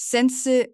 Sente-se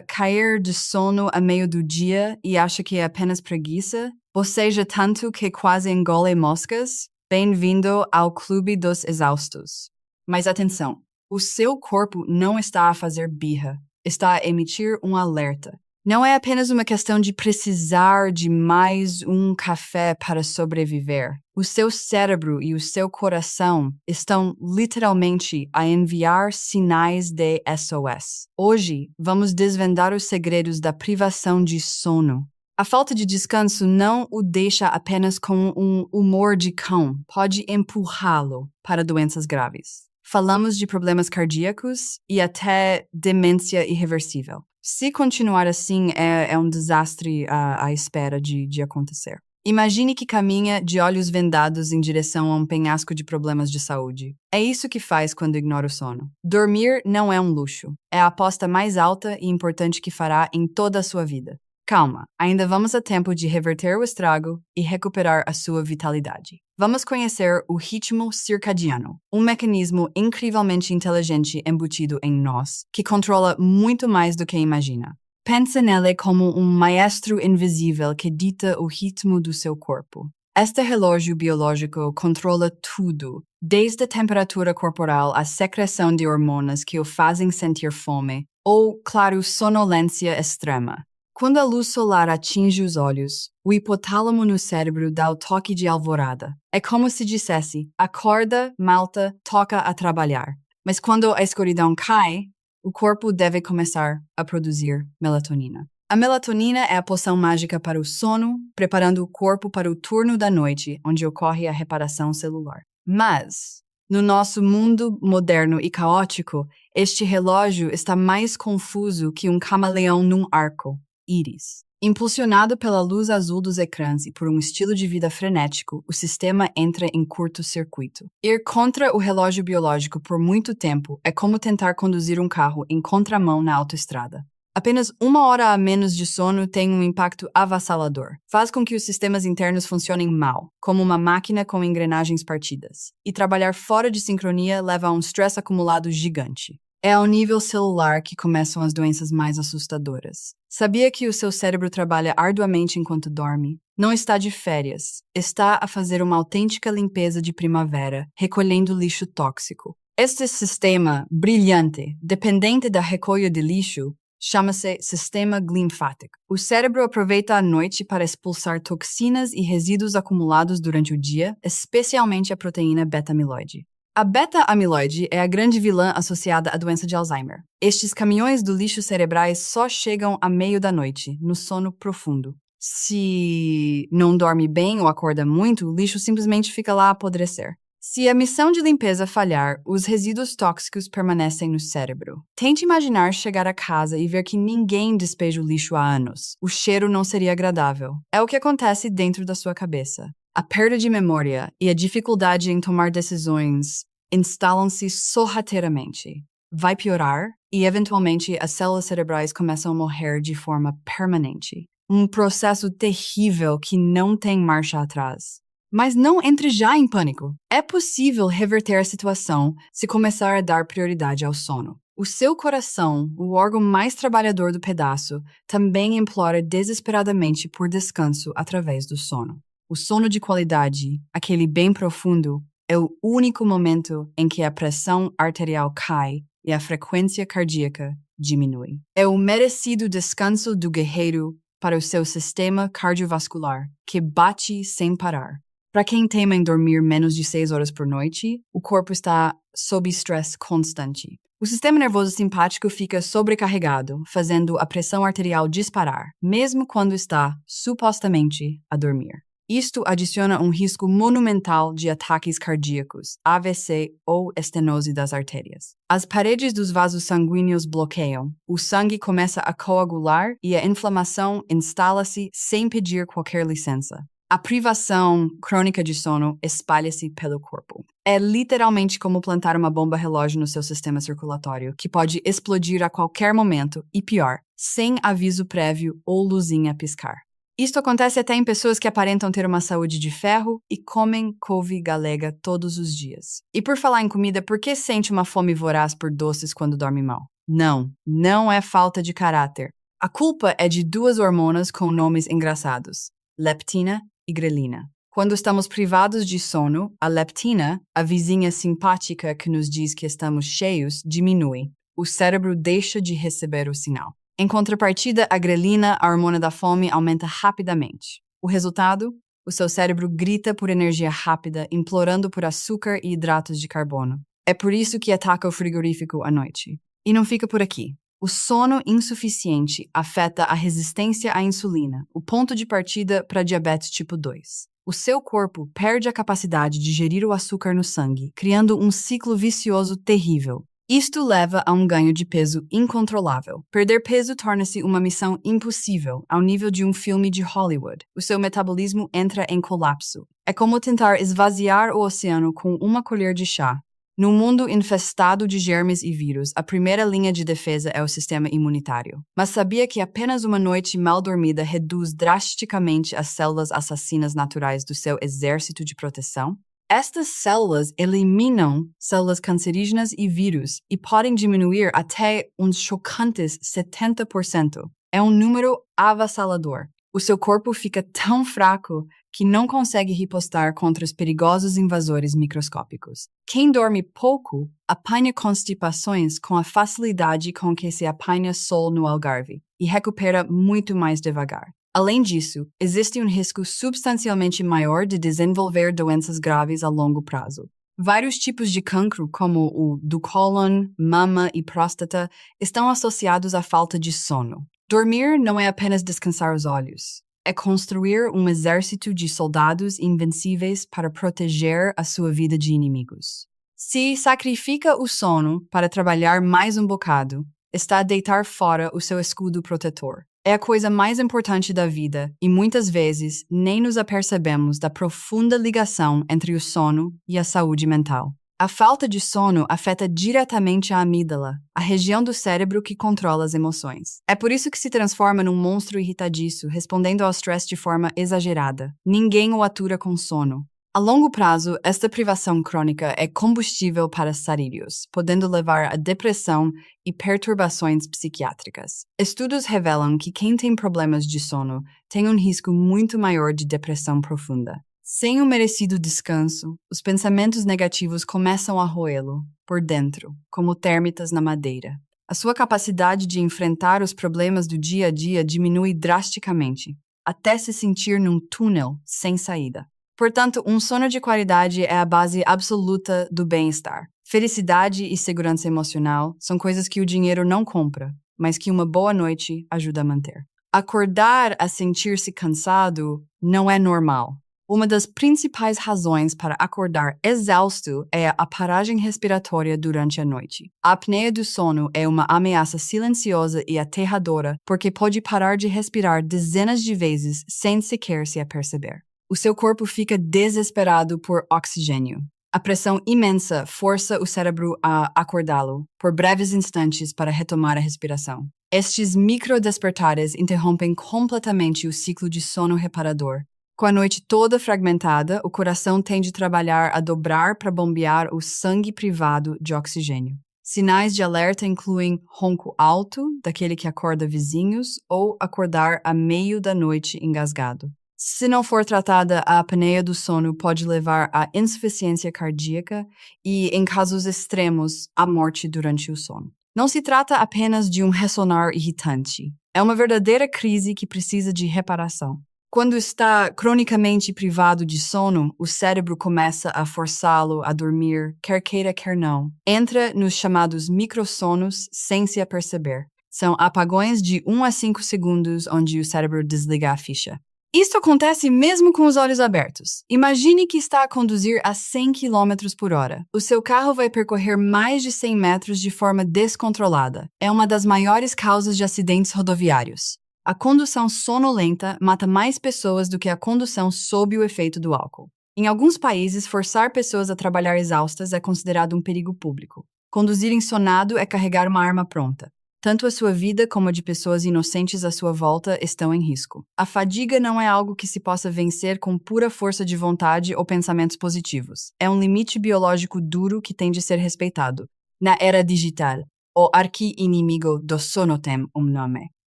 cair de sono a meio do dia e acha que é apenas preguiça? Boceja tanto que quase engole moscas? Bem-vindo ao Clube dos Exaustos. Mas atenção, o seu corpo não está a fazer birra, está a emitir um alerta. Não é apenas uma questão de precisar de mais um café para sobreviver. O seu cérebro e o seu coração estão literalmente a enviar sinais de SOS. Hoje, vamos desvendar os segredos da privação de sono. A falta de descanso não o deixa apenas com um humor de cão, pode empurrá-lo para doenças graves. Falamos de problemas cardíacos e até demência irreversível. Se continuar assim, é um desastre à espera de acontecer. Imagine que caminha de olhos vendados em direção a um penhasco de problemas de saúde. É isso que faz quando ignora o sono. Dormir não é um luxo. É a aposta mais alta e importante que fará em toda a sua vida. Calma, ainda vamos a tempo de reverter o estrago e recuperar a sua vitalidade. Vamos conhecer o ritmo circadiano, um mecanismo incrivelmente inteligente embutido em nós, que controla muito mais do que imagina. Pense nele como um maestro invisível que dita o ritmo do seu corpo. Este relógio biológico controla tudo, desde a temperatura corporal à secreção de hormonas que o fazem sentir fome, ou, claro, sonolência extrema. Quando a luz solar atinge os olhos, o hipotálamo no cérebro dá o toque de alvorada. É como se dissesse, acorda, malta, toca a trabalhar. Mas quando a escuridão cai, o corpo deve começar a produzir melatonina. A melatonina é a poção mágica para o sono, preparando o corpo para o turno da noite, onde ocorre a reparação celular. Mas, no nosso mundo moderno e caótico, este relógio está mais confuso que um camaleão num arco. Íris. Impulsionado pela luz azul dos ecrãs e por um estilo de vida frenético, o sistema entra em curto-circuito. Ir contra o relógio biológico por muito tempo é como tentar conduzir um carro em contramão na autoestrada. Apenas 1 hora a menos de sono tem um impacto avassalador. Faz com que os sistemas internos funcionem mal, como uma máquina com engrenagens partidas. E trabalhar fora de sincronia leva a um stress acumulado gigante. É ao nível celular que começam as doenças mais assustadoras. Sabia que o seu cérebro trabalha arduamente enquanto dorme? Não está de férias. Está a fazer uma autêntica limpeza de primavera, recolhendo lixo tóxico. Este sistema brilhante, dependente da recolha de lixo, chama-se sistema linfático. O cérebro aproveita a noite para expulsar toxinas e resíduos acumulados durante o dia, especialmente a proteína beta-amiloide. A beta-amiloide é a grande vilã associada à doença de Alzheimer. Estes caminhões do lixo cerebrais só chegam à meio da noite, no sono profundo. Se não dorme bem ou acorda muito, o lixo simplesmente fica lá a apodrecer. Se a missão de limpeza falhar, os resíduos tóxicos permanecem no cérebro. Tente imaginar chegar a casa e ver que ninguém despeja o lixo há anos. O cheiro não seria agradável. É o que acontece dentro da sua cabeça. A perda de memória e a dificuldade em tomar decisões instalam-se sorrateiramente. Vai piorar e, eventualmente, as células cerebrais começam a morrer de forma permanente. Um processo terrível que não tem marcha atrás. Mas não entre já em pânico. É possível reverter a situação se começar a dar prioridade ao sono. O seu coração, o órgão mais trabalhador do pedaço, também implora desesperadamente por descanso através do sono. O sono de qualidade, aquele bem profundo, é o único momento em que a pressão arterial cai e a frequência cardíaca diminui. É o merecido descanso do guerreiro para o seu sistema cardiovascular, que bate sem parar. Para quem teima em dormir menos de 6 horas por noite, o corpo está sob estresse constante. O sistema nervoso simpático fica sobrecarregado, fazendo a pressão arterial disparar, mesmo quando está, supostamente, a dormir. Isto adiciona um risco monumental de ataques cardíacos, AVC ou estenose das artérias. As paredes dos vasos sanguíneos bloqueiam, o sangue começa a coagular e a inflamação instala-se sem pedir qualquer licença. A privação crônica de sono espalha-se pelo corpo. É literalmente como plantar uma bomba relógio no seu sistema circulatório, que pode explodir a qualquer momento e, pior, sem aviso prévio ou luzinha piscar. Isto acontece até em pessoas que aparentam ter uma saúde de ferro e comem couve galega todos os dias. E por falar em comida, por que sente uma fome voraz por doces quando dorme mal? Não é falta de caráter. A culpa é de duas hormonas com nomes engraçados: leptina e grelina. Quando estamos privados de sono, a leptina, a vizinha simpática que nos diz que estamos cheios, diminui. O cérebro deixa de receber o sinal. Em contrapartida, a grelina, a hormona da fome, aumenta rapidamente. O resultado? O seu cérebro grita por energia rápida, implorando por açúcar e hidratos de carbono. É por isso que ataca o frigorífico à noite. E não fica por aqui. O sono insuficiente afeta a resistência à insulina, o ponto de partida para diabetes tipo 2. O seu corpo perde a capacidade de gerir o açúcar no sangue, criando um ciclo vicioso terrível. Isto leva a um ganho de peso incontrolável. Perder peso torna-se uma missão impossível, ao nível de um filme de Hollywood. O seu metabolismo entra em colapso. É como tentar esvaziar o oceano com uma colher de chá. Num mundo infestado de germes e vírus, a primeira linha de defesa é o sistema imunitário. Mas sabia que apenas uma noite mal dormida reduz drasticamente as células assassinas naturais do seu exército de proteção? Estas células eliminam células cancerígenas e vírus e podem diminuir até uns chocantes 70%. É um número avassalador. O seu corpo fica tão fraco que não consegue ripostar contra os perigosos invasores microscópicos. Quem dorme pouco apanha constipações com a facilidade com que se apanha sol no Algarve e recupera muito mais devagar. Além disso, existe um risco substancialmente maior de desenvolver doenças graves a longo prazo. Vários tipos de cancro, como o do cólon, mama e próstata, estão associados à falta de sono. Dormir não é apenas descansar os olhos. É construir um exército de soldados invencíveis para proteger a sua vida de inimigos. Se sacrifica o sono para trabalhar mais um bocado, está a deitar fora o seu escudo protetor. É a coisa mais importante da vida e muitas vezes nem nos apercebemos da profunda ligação entre o sono e a saúde mental. A falta de sono afeta diretamente a amígdala, a região do cérebro que controla as emoções. É por isso que se transforma num monstro irritadiço, respondendo ao estresse de forma exagerada. Ninguém o atura com sono. A longo prazo, esta privação crônica é combustível para sarídeos, podendo levar a depressão e perturbações psiquiátricas. Estudos revelam que quem tem problemas de sono tem um risco muito maior de depressão profunda. Sem o merecido descanso, os pensamentos negativos começam a roê-lo por dentro, como térmitas na madeira. A sua capacidade de enfrentar os problemas do dia a dia diminui drasticamente, até se sentir num túnel sem saída. Portanto, um sono de qualidade é a base absoluta do bem-estar. Felicidade e segurança emocional são coisas que o dinheiro não compra, mas que uma boa noite ajuda a manter. Acordar a sentir-se cansado não é normal. Uma das principais razões para acordar exausto é a paragem respiratória durante a noite. A apneia do sono é uma ameaça silenciosa e aterradora porque pode parar de respirar dezenas de vezes sem sequer se aperceber. O seu corpo fica desesperado por oxigênio. A pressão imensa força o cérebro a acordá-lo por breves instantes para retomar a respiração. Estes microdespertares interrompem completamente o ciclo de sono reparador. Com a noite toda fragmentada, o coração tem de trabalhar a dobrar para bombear o sangue privado de oxigênio. Sinais de alerta incluem ronco alto, daquele que acorda vizinhos, ou acordar a meio da noite engasgado. Se não for tratada, a apneia do sono pode levar à insuficiência cardíaca e, em casos extremos, à morte durante o sono. Não se trata apenas de um ressonar irritante. É uma verdadeira crise que precisa de reparação. Quando está cronicamente privado de sono, o cérebro começa a forçá-lo a dormir, quer queira, quer não. Entra nos chamados microssonos sem se aperceber. São apagões de 1 a 5 segundos onde o cérebro desliga a ficha. Isto acontece mesmo com os olhos abertos. Imagine que está a conduzir a 100 km por hora. O seu carro vai percorrer mais de 100 metros de forma descontrolada. É uma das maiores causas de acidentes rodoviários. A condução sonolenta mata mais pessoas do que a condução sob o efeito do álcool. Em alguns países, forçar pessoas a trabalhar exaustas é considerado um perigo público. Conduzir ensonado é carregar uma arma pronta. Tanto a sua vida como a de pessoas inocentes à sua volta estão em risco. A fadiga não é algo que se possa vencer com pura força de vontade ou pensamentos positivos. É um limite biológico duro que tem de ser respeitado. Na era digital, O arqui-inimigo do sono tem nome: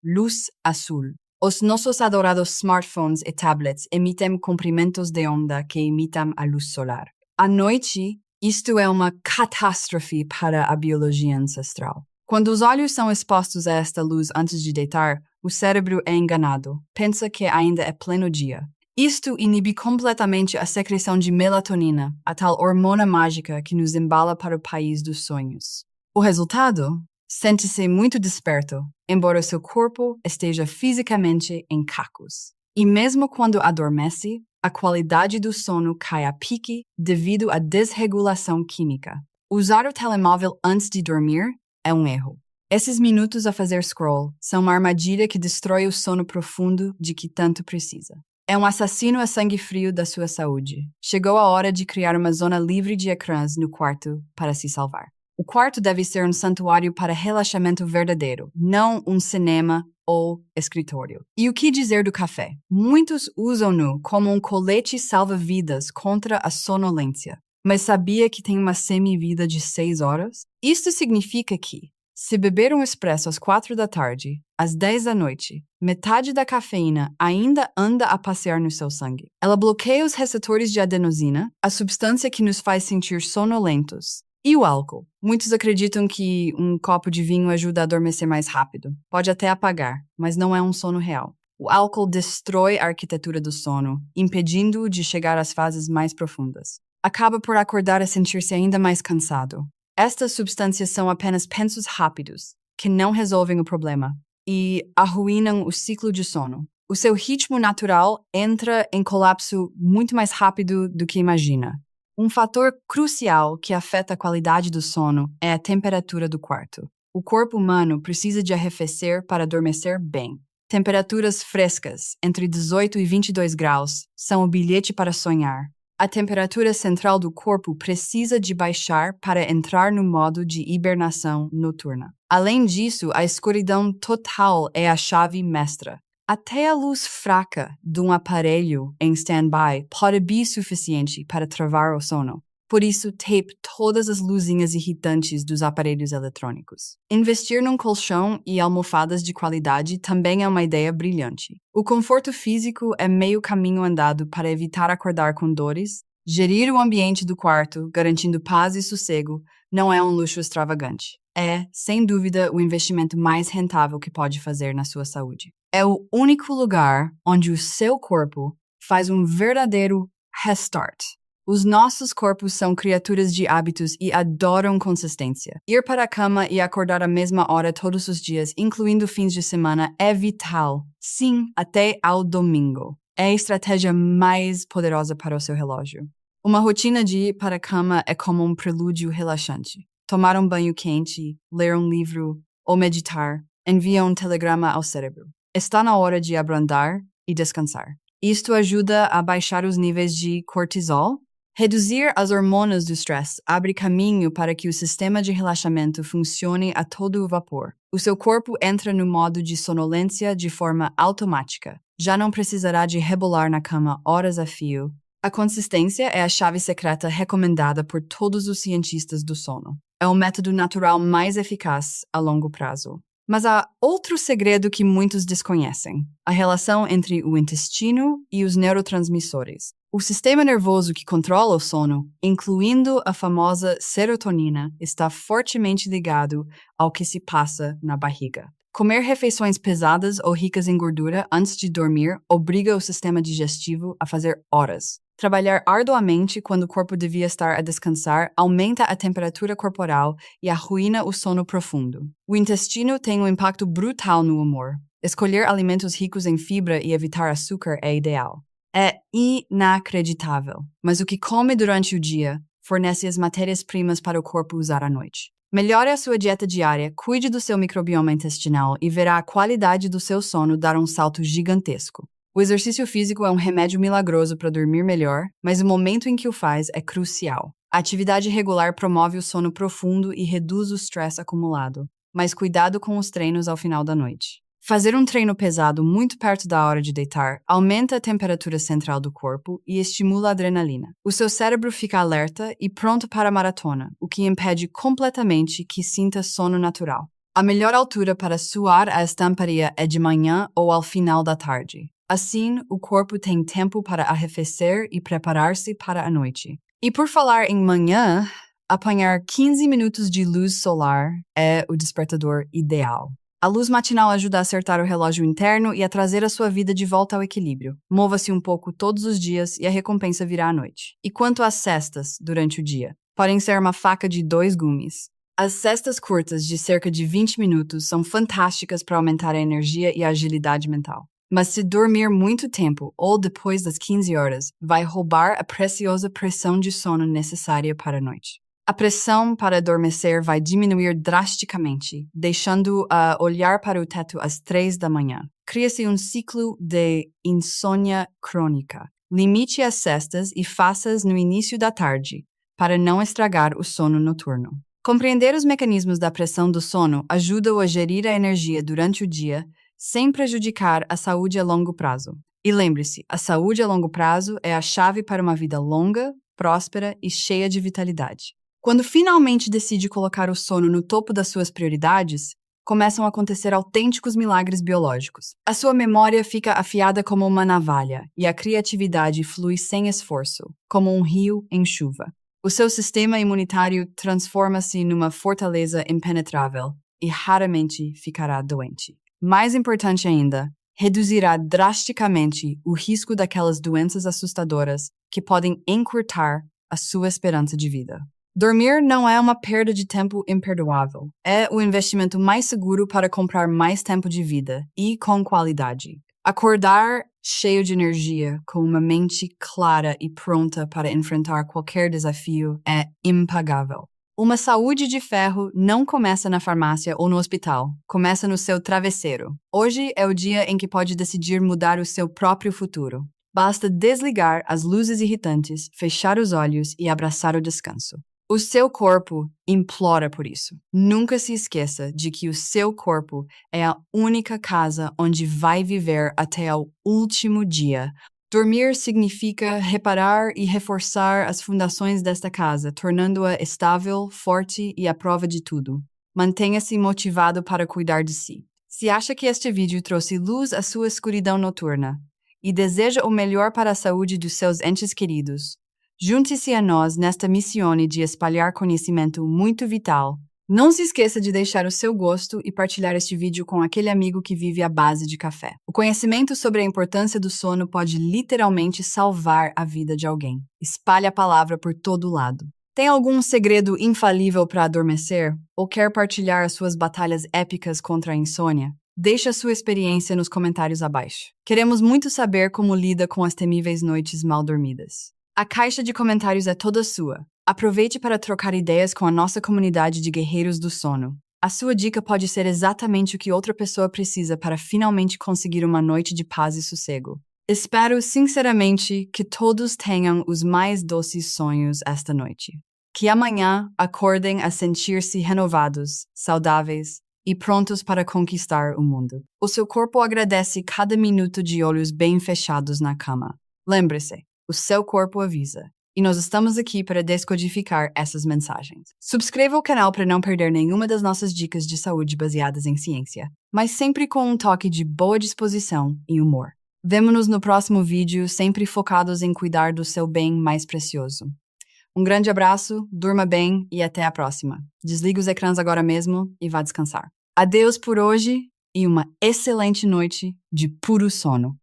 luz azul. Os nossos adorados smartphones e tablets emitem comprimentos de onda que imitam a luz solar. À noite, isto é uma catástrofe para a biologia ancestral. Quando os olhos são expostos a esta luz antes de deitar, o cérebro é enganado, pensa que ainda é pleno dia. Isto inibe completamente a secreção de melatonina, a tal hormona mágica que nos embala para o país dos sonhos. O resultado? Sente-se muito desperto, embora seu corpo esteja fisicamente em cacos. E mesmo quando adormece, a qualidade do sono cai a pique devido à desregulação química. Usar o telemóvel antes de dormir é um erro. Esses minutos a fazer scroll são uma armadilha que destrói o sono profundo de que tanto precisa. É um assassino a sangue frio da sua saúde. Chegou a hora de criar uma zona livre de ecrãs no quarto para se salvar. O quarto deve ser um santuário para relaxamento verdadeiro, não um cinema ou escritório. E o que dizer do café? Muitos usam-no como um colete salva-vidas contra a sonolência. Mas sabia que tem uma semi-vida de 6 horas? Isto significa que, se beber um expresso às 4 da tarde, às 10 da noite, metade da cafeína ainda anda a passear no seu sangue. Ela bloqueia os receptores de adenosina, a substância que nos faz sentir sonolentos. E o álcool? Muitos acreditam que um copo de vinho ajuda a adormecer mais rápido. Pode até apagar, mas não é um sono real. O álcool destrói a arquitetura do sono, impedindo-o de chegar às fases mais profundas. Acaba por acordar a sentir-se ainda mais cansado. Estas substâncias são apenas pensos rápidos, que não resolvem o problema, e arruinam o ciclo de sono. O seu ritmo natural entra em colapso muito mais rápido do que imagina. Um fator crucial que afeta a qualidade do sono é a temperatura do quarto. O corpo humano precisa de arrefecer para adormecer bem. Temperaturas frescas, entre 18 e 22 graus, são o bilhete para sonhar. A temperatura central do corpo precisa de baixar para entrar no modo de hibernação noturna. Além disso, a escuridão total é a chave mestra. Até a luz fraca de um aparelho em stand-by pode ser suficiente para travar o sono. Por isso, tape todas as luzinhas irritantes dos aparelhos eletrônicos. Investir num colchão e almofadas de qualidade também é uma ideia brilhante. O conforto físico é meio caminho andado para evitar acordar com dores. Gerir o ambiente do quarto, garantindo paz e sossego, não é um luxo extravagante. É, sem dúvida, o investimento mais rentável que pode fazer na sua saúde. É o único lugar onde o seu corpo faz um verdadeiro restart. Os nossos corpos são criaturas de hábitos e adoram consistência. Ir para a cama e acordar à mesma hora todos os dias, incluindo fins de semana, é vital. Sim, até ao domingo. É a estratégia mais poderosa para o seu relógio. Uma rotina de ir para a cama é como um prelúdio relaxante. Tomar um banho quente, ler um livro ou meditar envia um telegrama ao cérebro. Está na hora de abrandar e descansar. Isto ajuda a baixar os níveis de cortisol. Reduzir as hormonas do stress abre caminho para que o sistema de relaxamento funcione a todo vapor. O seu corpo entra no modo de sonolência de forma automática. Já não precisará de rebolar na cama horas a fio. A consistência é a chave secreta recomendada por todos os cientistas do sono. É o método natural mais eficaz a longo prazo. Mas há outro segredo que muitos desconhecem: a relação entre o intestino e os neurotransmissores. O sistema nervoso que controla o sono, incluindo a famosa serotonina, está fortemente ligado ao que se passa na barriga. Comer refeições pesadas ou ricas em gordura antes de dormir obriga o sistema digestivo a fazer horas. Trabalhar arduamente quando o corpo devia estar a descansar aumenta a temperatura corporal e arruína o sono profundo. O intestino tem um impacto brutal no humor. Escolher alimentos ricos em fibra e evitar açúcar é ideal. É inacreditável, mas o que come durante o dia fornece as matérias-primas para o corpo usar à noite. Melhore a sua dieta diária, cuide do seu microbioma intestinal e verá a qualidade do seu sono dar um salto gigantesco. O exercício físico é um remédio milagroso para dormir melhor, mas o momento em que o faz é crucial. A atividade regular promove o sono profundo e reduz o estresse acumulado, mas cuidado com os treinos ao final da noite. Fazer um treino pesado muito perto da hora de deitar aumenta a temperatura central do corpo e estimula a adrenalina. O seu cérebro fica alerta e pronto para a maratona, o que impede completamente que sinta sono natural. A melhor altura para suar a estamparia é de manhã ou ao final da tarde. Assim, o corpo tem tempo para arrefecer e preparar-se para a noite. E por falar em manhã, apanhar 15 minutos de luz solar é o despertador ideal. A luz matinal ajuda a acertar o relógio interno e a trazer a sua vida de volta ao equilíbrio. Mova-se um pouco todos os dias e a recompensa virá à noite. E quanto às cestas, durante o dia? Podem ser uma faca de 2 gumes. As cestas curtas de cerca de 20 minutos são fantásticas para aumentar a energia e a agilidade mental. Mas se dormir muito tempo ou depois das 15 horas, vai roubar a preciosa pressão de sono necessária para a noite. A pressão para adormecer vai diminuir drasticamente, deixando-o a olhar para o teto às 3 da manhã. Cria-se um ciclo de insônia crônica. Limite as cestas e faça-as no início da tarde, para não estragar o sono noturno. Compreender os mecanismos da pressão do sono ajuda-o a gerir a energia durante o dia, sem prejudicar a saúde a longo prazo. E lembre-se, a saúde a longo prazo é a chave para uma vida longa, próspera e cheia de vitalidade. Quando finalmente decide colocar o sono no topo das suas prioridades, começam a acontecer autênticos milagres biológicos. A sua memória fica afiada como uma navalha e a criatividade flui sem esforço, como um rio em chuva. O seu sistema imunitário transforma-se numa fortaleza impenetrável e raramente ficará doente. Mais importante ainda, reduzirá drasticamente o risco daquelas doenças assustadoras que podem encurtar a sua esperança de vida. Dormir não é uma perda de tempo imperdoável. É o investimento mais seguro para comprar mais tempo de vida e com qualidade. Acordar cheio de energia, com uma mente clara e pronta para enfrentar qualquer desafio é impagável. Uma saúde de ferro não começa na farmácia ou no hospital, começa no seu travesseiro. Hoje é o dia em que pode decidir mudar o seu próprio futuro. Basta desligar as luzes irritantes, fechar os olhos e abraçar o descanso. O seu corpo implora por isso. Nunca se esqueça de que o seu corpo é a única casa onde vai viver até o último dia. Dormir significa reparar e reforçar as fundações desta casa, tornando-a estável, forte e à prova de tudo. Mantenha-se motivado para cuidar de si. Se acha que este vídeo trouxe luz à sua escuridão noturna e deseja o melhor para a saúde dos seus entes queridos, junte-se a nós nesta missão de espalhar conhecimento muito vital. Não se esqueça de deixar o seu gosto e partilhar este vídeo com aquele amigo que vive à base de café. O conhecimento sobre a importância do sono pode literalmente salvar a vida de alguém. Espalhe a palavra por todo lado. Tem algum segredo infalível para adormecer? Ou quer partilhar as suas batalhas épicas contra a insônia? Deixe a sua experiência nos comentários abaixo. Queremos muito saber como lida com as temíveis noites mal dormidas. A caixa de comentários é toda sua. Aproveite para trocar ideias com a nossa comunidade de guerreiros do sono. A sua dica pode ser exatamente o que outra pessoa precisa para finalmente conseguir uma noite de paz e sossego. Espero sinceramente que todos tenham os mais doces sonhos esta noite. Que amanhã acordem a sentir-se renovados, saudáveis e prontos para conquistar o mundo. O seu corpo agradece cada minuto de olhos bem fechados na cama. Lembre-se, o seu corpo avisa. E nós estamos aqui para descodificar essas mensagens. Subscreva o canal para não perder nenhuma das nossas dicas de saúde baseadas em ciência, mas sempre com um toque de boa disposição e humor. Vemo-nos no próximo vídeo, sempre focados em cuidar do seu bem mais precioso. Um grande abraço, durma bem e até a próxima. Desligue os ecrãs agora mesmo e vá descansar. Adeus por hoje e uma excelente noite de puro sono.